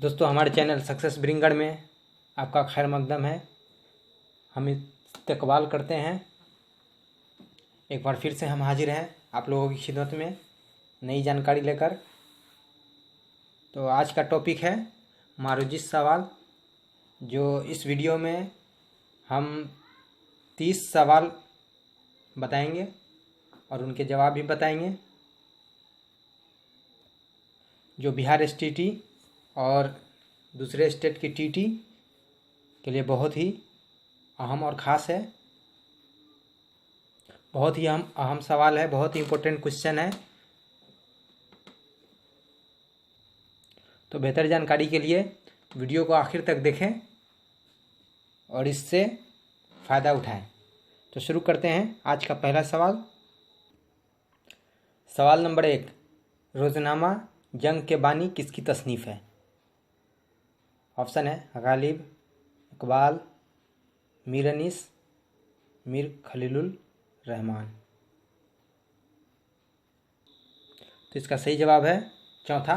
दोस्तों, हमारे channel success ब्रिंगड़ में आपका खैर मकदम है। हम इस्तकबाल करते हैं। एक बार फिर से हम हाजिर हैं आप लोगों की खिदमत में नई जानकारी लेकर। तो आज का टॉपिक है मारूजिस सवाल। जो इस वीडियो में हम 30 सवाल बताएंगे और उनके जवाब भी बताएंगे, जो बिहार STT और दूसरे स्टेट की TT के लिए बहुत ही अहम और ख़ास है। बहुत ही अहम सवाल है, बहुत ही इम्पोर्टेंट क्वेश्चन है। तो बेहतर जानकारी के लिए वीडियो को आखिर तक देखें और इससे फ़ायदा उठाएं। तो शुरू करते हैं आज का पहला सवाल। सवाल नंबर 1, रोज़नामा जंग के बानी किसकी तसनीफ़ है? ऑप्शन है गालिब, इकबाल, मीर अनीस, मीर खलीलुर रहमान। तो इसका सही जवाब है चौथा,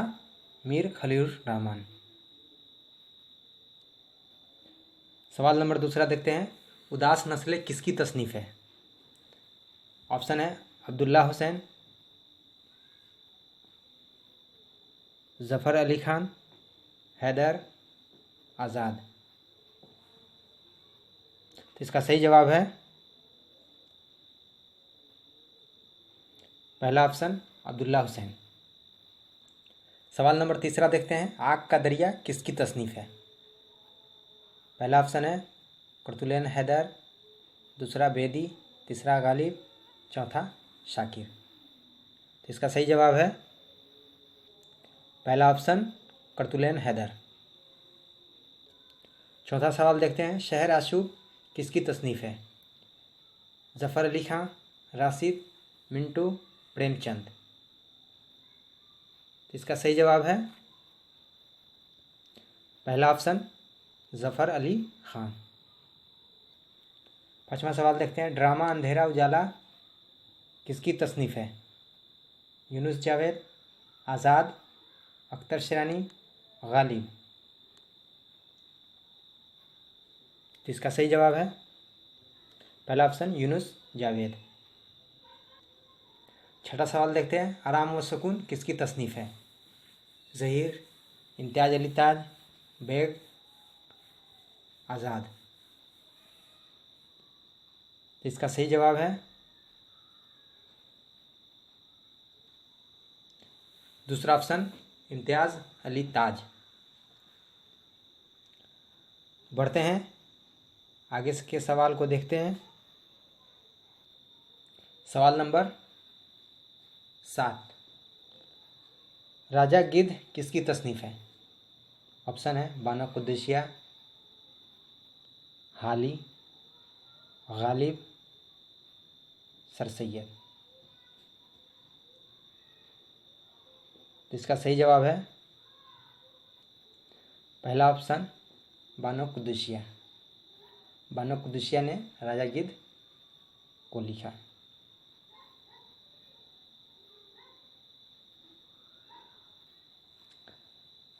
मीर खलीलुर रहमान। सवाल नंबर दूसरा देखते हैं। उदास नस्लें किसकी तसनीफ़ है? ऑप्शन है अब्दुल्ला हुसैन, ज़फ़र अली खान, हैदर, आज़ाद। तो इसका सही जवाब है पहला ऑप्शन अब्दुल्ला हुसैन। सवाल नंबर तीसरा देखते हैं। आग का दरिया किसकी तसनीफ़ है? पहला ऑप्शन है कुतुलैन हैदर, दूसरा बेदी, तीसरा गालिब, चौथा शाकिर। तो इसका सही जवाब है पहला ऑप्शन कुतुलैन हैदर। चौथा सवाल देखते हैं। शहर आशूब किसकी तसनीफ़ है? ज़फ़र अली खां, राशिद, मिंटू, प्रेमचंद। तो इसका सही जवाब है पहला ऑप्शन ज़फ़र अली खां। पांचवा सवाल देखते हैं। ड्रामा अंधेरा उजाला किसकी तसनीफ़ है? यूनुस जावेद, आज़ाद, अख्तर शिरानी, गालिब। तो इसका सही जवाब है पहला ऑप्शन यूनुस जावेद। छठा सवाल देखते हैं। आराम व सुकून किसकी तसनीफ़ है? ज़हीर, इम्तियाज़ अली ताज, बेग, आज़ाद। तो इसका सही जवाब है दूसरा ऑप्शन इम्तियाज़ अली ताज। बढ़ते हैं आगे के सवाल को देखते हैं। सवाल नंबर 7, राजा गिद्ध किसकी तसनीफ़ है? ऑप्शन है बानो कुद्दुसिया, हाली, गालिब, सर सैयद। तो इसका सही जवाब है पहला ऑप्शन बानो कुद्दुसिया। बानो कुद्दुसिया ने राजा गिद्ध को लिखा।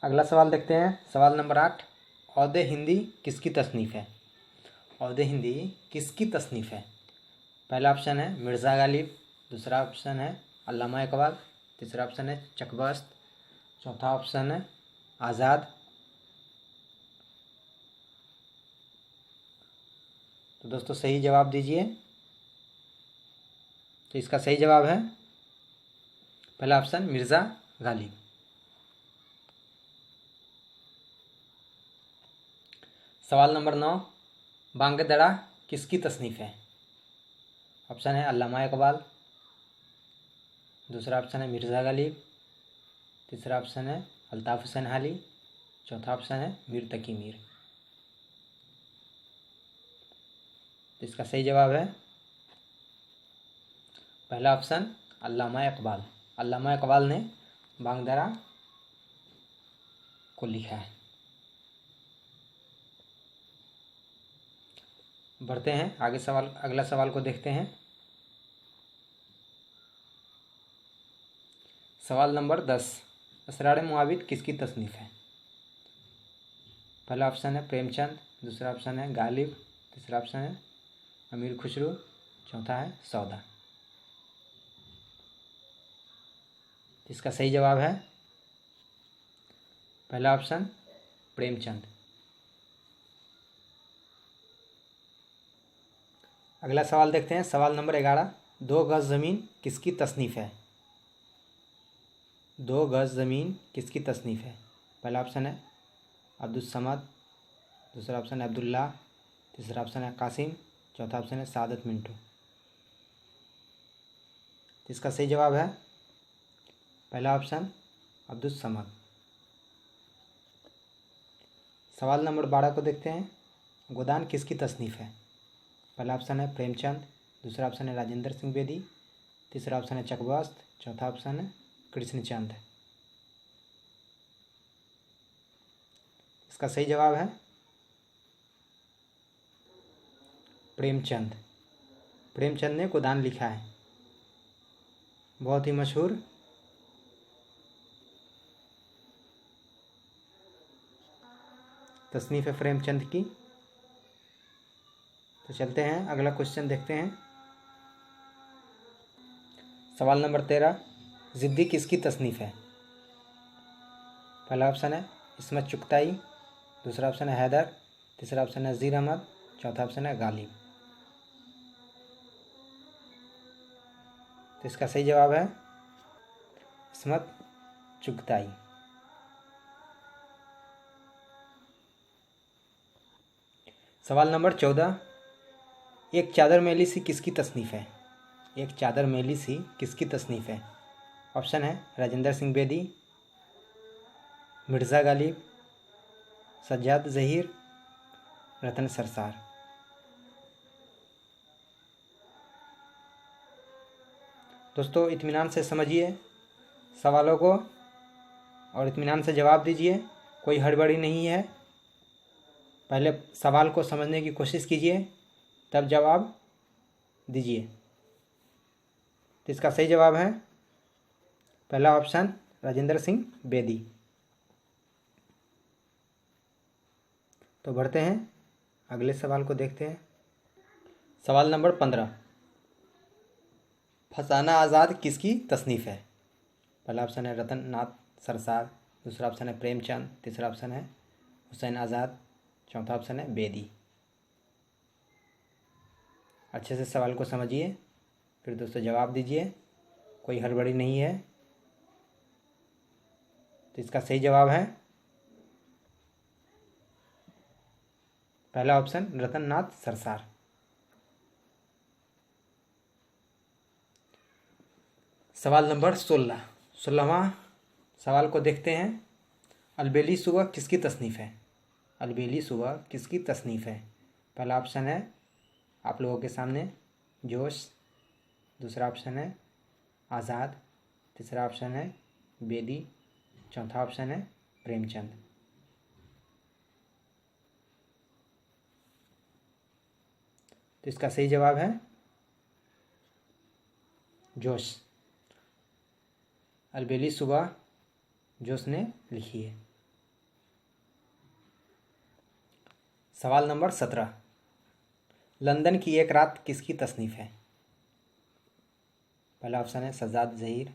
अगला सवाल देखते हैं। सवाल नंबर 8, औदे हिंदी किसकी तसनीफ़ है? औदे हिंदी किसकी तसनीफ़ है? पहला ऑप्शन है मिर्ज़ा गालिब, दूसरा ऑप्शन है अल्लामा इकबाल, तीसरा ऑप्शन है चकबस्त, चौथा ऑप्शन है आज़ाद। तो दोस्तों सही जवाब दीजिए। तो इसका सही जवाब है पहला ऑप्शन मिर्ज़ा गालिब। सवाल नंबर 9, बांग दड़ा किसकी तसनीफ़ है? ऑप्शन है अल्लामा इकबाल, दूसरा ऑप्शन है मिर्ज़ा गालिब, तीसरा ऑप्शन है अल्ताफ़ हुसैन हाली, चौथा ऑप्शन है मीर तकी मीर। तो इसका सही जवाब है पहला ऑप्शन अल्लामा इकबाल। अल्लामा इकबाल ने बांग दड़ा को लिखा है। बढ़ते हैं आगे अगला सवाल को देखते हैं। सवाल नंबर 10, असरार मुआविद किसकी तसनीफ़ है? पहला ऑप्शन है प्रेमचंद, दूसरा ऑप्शन है गालिब, तीसरा ऑप्शन है अमीर खुसरो, चौथा है सौदा। इसका सही जवाब है पहला ऑप्शन प्रेमचंद। अगला सवाल देखते हैं, सवाल नंबर 11। 2 गज ज़मीन किसकी तसनीफ़ है? 2 गज ज़मीन किसकी तसनीफ़ है? पहला ऑप्शन है अब्दुल समद, दूसरा ऑप्शन है अब्दुल्ला, तीसरा ऑप्शन है कासिम, चौथा ऑप्शन है सादत मिंटू। इसका सही जवाब है पहला ऑप्शन अब्दुल समद। सवाल नंबर 12 को देखते हैं, गोदान किसकी तसनीफ़ है? पहला ऑप्शन है प्रेमचंद, दूसरा ऑप्शन है राजेंद्र सिंह बेदी, तीसरा ऑप्शन है चकबस्त, चौथा ऑप्शन है कृष्णचंद। इसका सही जवाब है प्रेमचंद। प्रेमचंद ने गोदान लिखा है, बहुत ही मशहूर तसनीफ़ है प्रेमचंद की। तो चलते हैं अगला क्वेश्चन देखते हैं। सवाल नंबर 13। ज़िद्दी किसकी तसनीफ़ है? पहला ऑप्शन है इस्मत चुगताई, दूसरा ऑप्शन है हैदर, तीसरा ऑप्शन है नज़ीर अहमद, चौथा ऑप्शन है गालिब। तो इसका सही जवाब है इस्मत चुगताई। सवाल नंबर 14। एक चादर मैली सी किसकी तसनीफ़ है? एक चादर मैली सी किसकी तसनीफ़ है? ऑप्शन है राजेंद्र सिंह बेदी, मिर्ज़ा गालिब, सज्जाद ज़हीर, रतन सरसार। दोस्तों इत्मीनान से समझिए सवालों को और इत्मीनान से जवाब दीजिए, कोई हड़बड़ी नहीं है। पहले सवाल को समझने की कोशिश कीजिए तब जवाब दीजिए। तो इसका सही जवाब है पहला ऑप्शन राजेंद्र सिंह बेदी। तो बढ़ते हैं अगले सवाल को देखते हैं। सवाल नंबर 15। फसाना आज़ाद किसकी तसनीफ़ है? पहला ऑप्शन है रतन नाथ सरसार, दूसरा ऑप्शन है प्रेमचंद, तीसरा ऑप्शन है हुसैन आज़ाद, चौथा ऑप्शन है बेदी। अच्छे से सवाल को समझिए फिर दोस्तों जवाब दीजिए, कोई हड़बड़ी नहीं है। तो इसका सही जवाब है पहला ऑप्शन रतन नाथ सरसार। सवाल नंबर 16। 16वां सवाल को देखते हैं। अलबेली सुबह किसकी तसनीफ़ है? अलबेली सुबह किसकी तसनीफ़ है? पहला ऑप्शन है आप लोगों के सामने जोश, दूसरा ऑप्शन है आज़ाद, तीसरा ऑप्शन है बेदी, चौथा ऑप्शन है प्रेमचंद। तो इसका सही जवाब है जोश। अलबेली सुबह जोश ने लिखी है। सवाल नंबर 17। लंदन की एक रात किसकी तसनीफ़ है? पहला ऑप्शन है सज्जाद ज़हीर,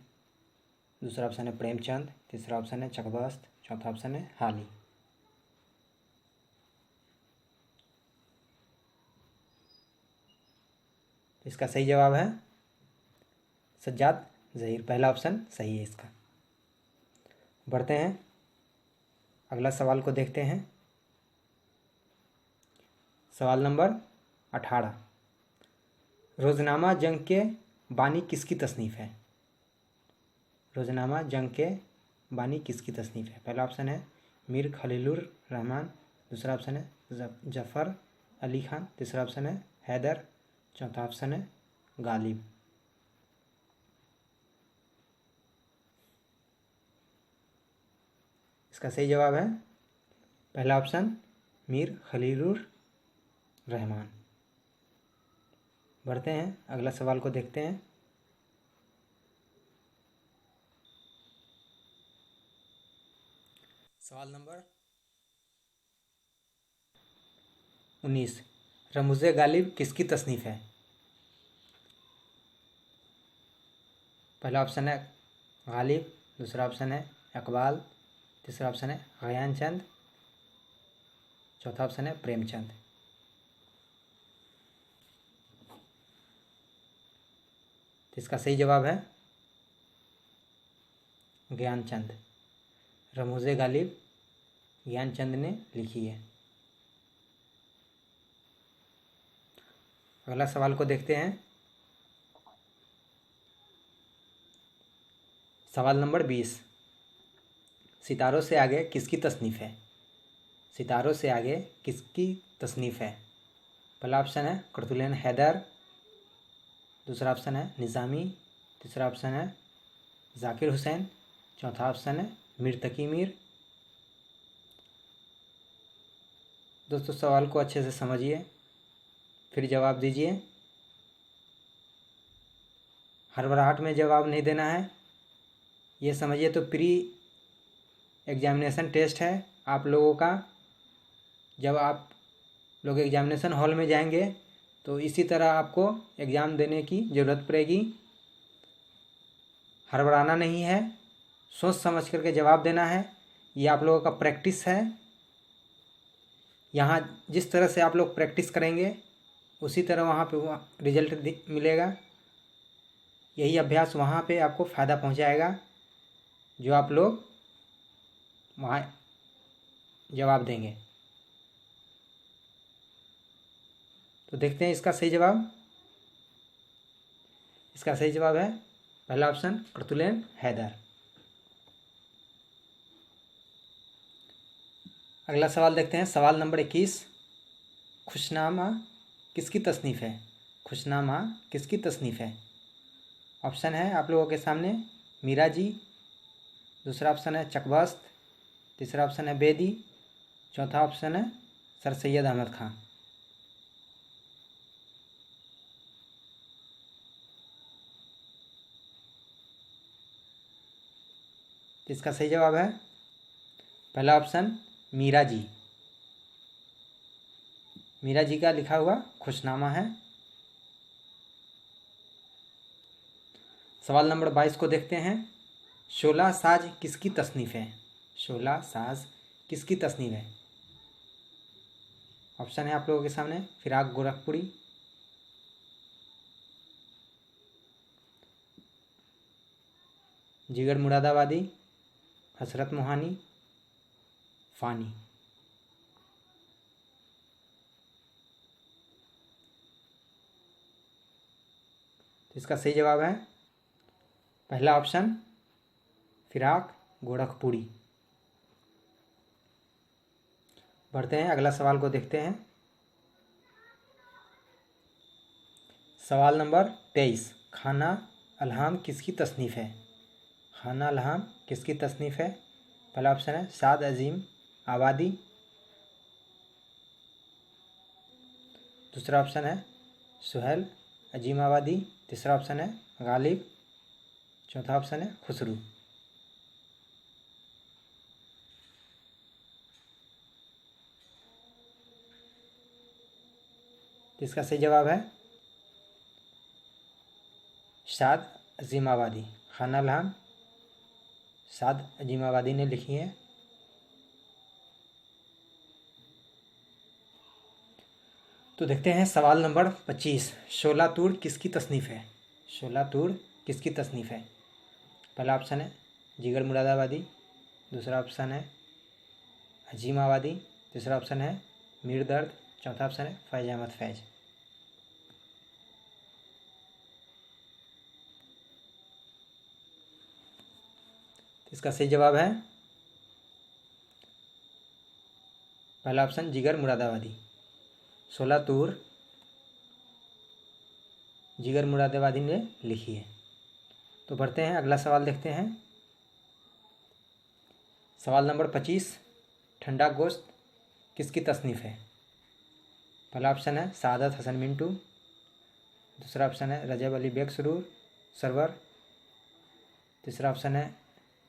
दूसरा ऑप्शन है प्रेमचंद, तीसरा ऑप्शन है चकबस्त, चौथा ऑप्शन है हाली। तो इसका सही जवाब है सज्जाद ज़हीर, पहला ऑप्शन सही है इसका। बढ़ते हैं अगला सवाल को देखते हैं। सवाल नंबर 18। रोज़नामा जंग के बानी किसकी तसनीफ़ है? रोज़नामा जंग के बानी किसकी तसनीफ़ है? पहला ऑप्शन है मीर खलीलुर रहमान, दूसरा ऑप्शन है जफ़र अली खान, तीसरा ऑप्शन है हैदर, चौथा ऑप्शन है गालिब। इसका सही जवाब है पहला ऑप्शन मीर खलीलुर रहमान। बढ़ते हैं अगला सवाल को देखते हैं। सवाल नंबर 19 रमूज़े गालिब किसकी तसनीफ़ है? पहला ऑप्शन है गालिब, दूसरा ऑप्शन है इकबाल, तीसरा ऑप्शन है ग़यानचंद, चौथा ऑप्शन है प्रेमचंद। तो इसका सही जवाब है ज्ञानचंद। रमूज़े गालिब ज्ञानचंद ने लिखी है। अगला सवाल को देखते हैं। सवाल नंबर 20 सितारों से आगे किसकी तसनीफ़ है? सितारों से आगे किसकी तसनीफ़ है? पहला ऑप्शन है कुतुबुद्दीन हैदर, दूसरा ऑप्शन है निज़ामी, तीसरा ऑप्शन है ज़ाकिर हुसैन, चौथा ऑप्शन है मीर तकी मीर। दोस्तों सवाल को अच्छे से समझिए, फिर जवाब दीजिए। हड़बड़ाहट में जवाब नहीं देना है। ये समझिए तो प्री एग्जामिनेशन टेस्ट है आप लोगों का। जब आप लोग एग्जामिनेशन हॉल में जाएंगे तो इसी तरह आपको एग्ज़ाम देने की ज़रूरत पड़ेगी। हड़बड़ाना नहीं है, सोच समझ करके जवाब देना है। ये आप लोगों का प्रैक्टिस है। यहाँ जिस तरह से आप लोग प्रैक्टिस करेंगे उसी तरह वहाँ पे रिजल्ट मिलेगा। यही अभ्यास वहाँ पे आपको फ़ायदा पहुँचाएगा जो आप लोग वहाँ जवाब देंगे। तो देखते हैं इसका सही जवाब। इसका सही जवाब है पहला ऑप्शन कुतुबुद्दीन हैदर। अगला सवाल देखते हैं। सवाल नंबर 21 खुशनामा किसकी तसनीफ़ है? खुशनामा किसकी तसनीफ़ है? ऑप्शन है आप लोगों के सामने मीरा जी, दूसरा ऑप्शन है चकबस्त, तीसरा ऑप्शन है बेदी, चौथा ऑप्शन है सर सैयद अहमद खां। तो इसका सही जवाब है पहला ऑप्शन मीरा जी। मीरा जी का लिखा हुआ खुशनामा है। सवाल नंबर 22 को देखते हैं। शोला साज किसकी तसनीफ़ है? शोला साज किसकी तसनीफ़ है? ऑप्शन है आप लोगों के सामने फिराक गोरखपुरी, जिगर मुरादाबादी, हसरत मोहानी, फ़ानी। तो इसका सही जवाब है पहला ऑप्शन फिराक गोरखपुरी। बढ़ते हैं अगला सवाल को देखते हैं। सवाल नंबर 23 खाना अलहाम किसकी तसनीफ़ है? खाना अलहाम किसकी तसनीफ़ है? पहला ऑप्शन है साद अजीम आबादी, दूसरा ऑप्शन है सुहेल अजीम आबादी, तीसरा ऑप्शन है गालिब, चौथा ऑप्शन है खुसरू। इसका सही जवाब है साद अजीम आबादी। खाना अलहाम साद अजीम आबादी ने लिखी है। तो देखते हैं सवाल नंबर 25 शोला तूर किसकी तसनीफ़ है? शोला तूर किसकी तसनीफ़ है? पहला ऑप्शन है जिगर मुरादाबादी, दूसरा ऑप्शन है अजीम आबादी, तीसरा ऑप्शन है मीर दर्द, चौथा ऑप्शन है फैज़ अहमद फैज़। इसका सही जवाब है पहला ऑप्शन जिगर मुरादाबादी। शोला तूर जिगर मुरादाबादी ने लिखी है। तो बढ़ते हैं अगला सवाल देखते हैं। सवाल नंबर 25 ठंडा गोश्त किसकी तसनीफ़ है? पहला ऑप्शन है सादत हसन मिंटू, दूसरा ऑप्शन है रजब अली बेग सरवर, तीसरा ऑप्शन है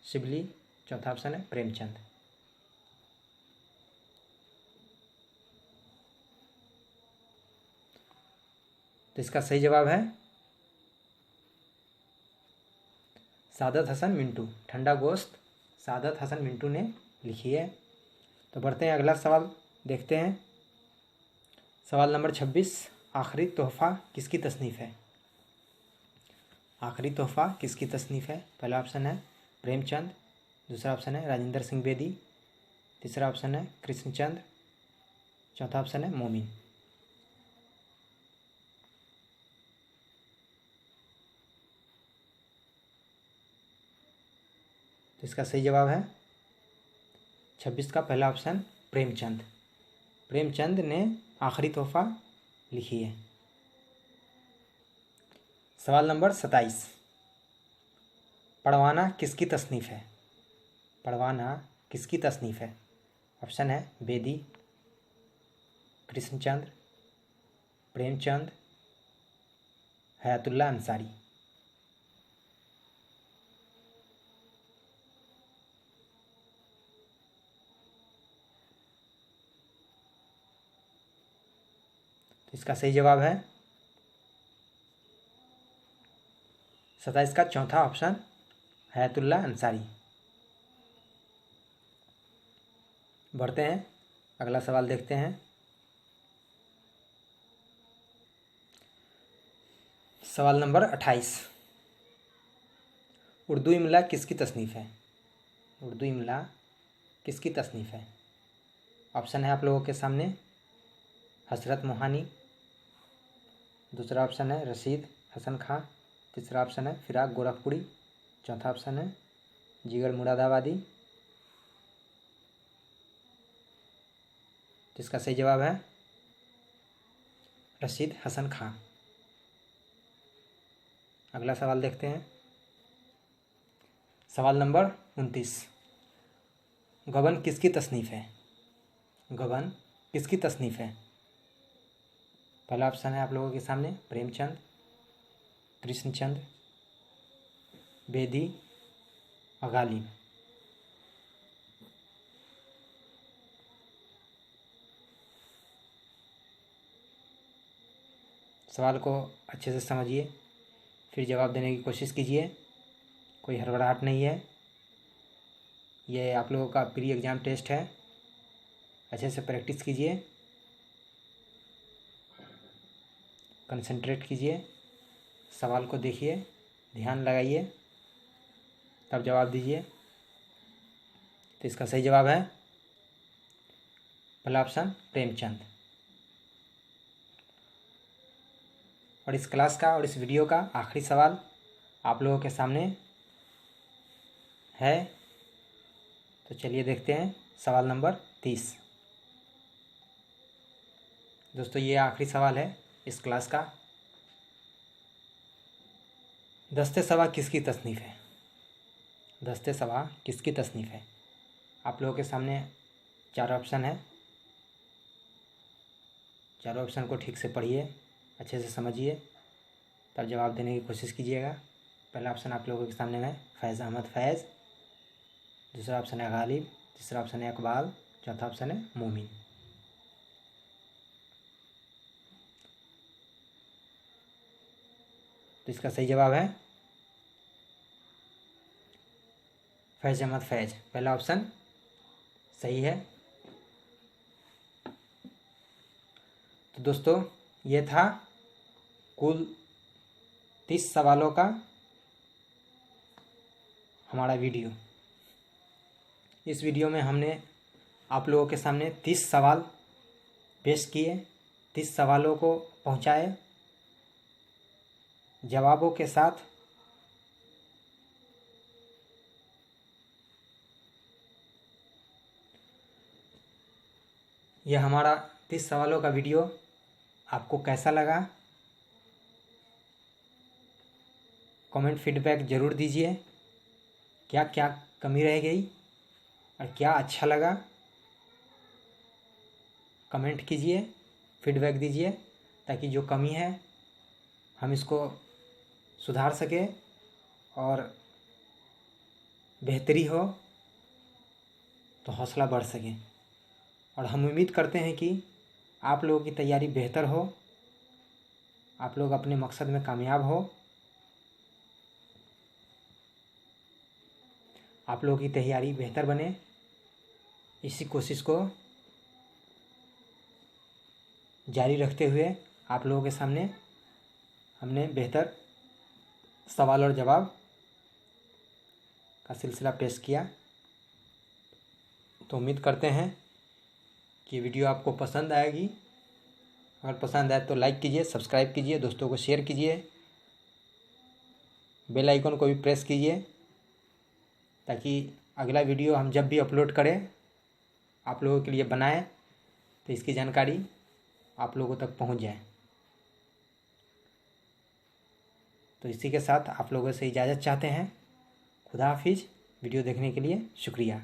शिबली, चौथा ऑप्शन है प्रेमचंद। तो इसका सही जवाब है सादत हसन मिंटू। ठंडा गोश्त सादत हसन मिंटू ने लिखी है। तो बढ़ते हैं अगला सवाल देखते हैं। सवाल नंबर 26, आखिरी तोहफ़ा किसकी तसनीफ़ है? आखिरी तोहफ़ा किसकी तसनीफ़ है? पहला ऑप्शन है प्रेमचंद, दूसरा ऑप्शन है राजेंद्र सिंह बेदी, तीसरा ऑप्शन है कृष्णचंद्र, चौथा ऑप्शन है मोमिन। तो इसका सही जवाब है 26 का पहला ऑप्शन प्रेमचंद। प्रेमचंद ने आखिरी तोहफ़ा लिखी है। सवाल नंबर 27, परवाना किसकी तसनीफ़ है? परवाना किसकी तसनीफ़ है? ऑप्शन है बेदी, कृष्णचंद्र, प्रेमचंद, हयातुल्लाह अंसारी। तो इसका सही जवाब है 27 का चौथा ऑप्शन हयातुल्लाह अंसारी। बढ़ते हैं अगला सवाल देखते हैं। सवाल नंबर 28, उर्दू इमला किसकी तसनीफ़ है? उर्दू इमला किसकी तसनीफ़ है? ऑप्शन है आप लोगों के सामने हसरत मोहानी, दूसरा ऑप्शन है रशीद हसन खां, तीसरा ऑप्शन है फिराक गोरखपुरी, चौथा ऑप्शन है जिगर मुरादाबादी। तो इसका सही जवाब है रशीद हसन खां। अगला सवाल देखते हैं। सवाल नंबर 29, गबन किसकी तसनीफ़ है? गबन किसकी तसनीफ़ है? पहला ऑप्शन है आप लोगों के सामने प्रेमचंद, कृष्णचंद्र, बेदी और गालिब। सवाल को अच्छे से समझिए, फिर जवाब देने की कोशिश कीजिए। कोई हड़बड़ाहट नहीं है। ये आप लोगों का प्री एग्ज़ाम टेस्ट है। अच्छे से प्रैक्टिस कीजिए, कंसंट्रेट कीजिए, सवाल को देखिए, ध्यान लगाइए, तब जवाब दीजिए। तो इसका सही जवाब है पहला ऑप्शन प्रेमचंद। और इस क्लास का और इस वीडियो का आखिरी सवाल आप लोगों के सामने है। तो चलिए देखते हैं सवाल नंबर 30। दोस्तों ये आखिरी सवाल है इस क्लास का। दस्ते सबा किसकी तसनीफ़ है? दस्ते सबा किसकी तसनीफ़ है? आप लोगों के सामने चार ऑप्शन है। चारों ऑप्शन को ठीक से पढ़िए, अच्छे से समझिए, तब जवाब देने की कोशिश कीजिएगा। पहला ऑप्शन आप लोगों के सामने है फैज़ अहमद फैज़, दूसरा ऑप्शन है गालिब, तीसरा ऑप्शन है इकबाल, चौथा ऑप्शन है मोमिन। तो इसका सही जवाब है फैज़ अहमद फैज़। पहला ऑप्शन सही है। तो दोस्तों ये था कुल 30 सवालों का हमारा वीडियो। इस वीडियो में हमने आप लोगों के सामने 30 सवाल पेश किए, 30 सवालों को पहुंचाए जवाबों के साथ। यह हमारा 30 सवालों का वीडियो आपको कैसा लगा? कमेंट फीडबैक ज़रूर दीजिए। क्या क्या कमी रह गई और क्या अच्छा लगा, कमेंट कीजिए, फीडबैक दीजिए, ताकि जो कमी है हम इसको सुधार सकें और बेहतरी हो तो हौसला बढ़ सके। और हम उम्मीद करते हैं कि आप लोगों की तैयारी बेहतर हो, आप लोग अपने मकसद में कामयाब हो। आप लोगों की तैयारी बेहतर बने, इसी कोशिश को जारी रखते हुए आप लोगों के सामने हमने बेहतर सवाल और जवाब का सिलसिला पेश किया। तो उम्मीद करते हैं कि वीडियो आपको पसंद आएगी। अगर पसंद आए तो लाइक कीजिए, सब्सक्राइब कीजिए, दोस्तों को शेयर कीजिए, बेल आइकन को भी प्रेस कीजिए, ताकि अगला वीडियो हम जब भी अपलोड करें आप लोगों के लिए बनाएं तो इसकी जानकारी आप लोगों तक पहुंच जाए। तो इसी के साथ आप लोगों से इजाज़त चाहते हैं। खुदा हाफिज़। वीडियो देखने के लिए शुक्रिया।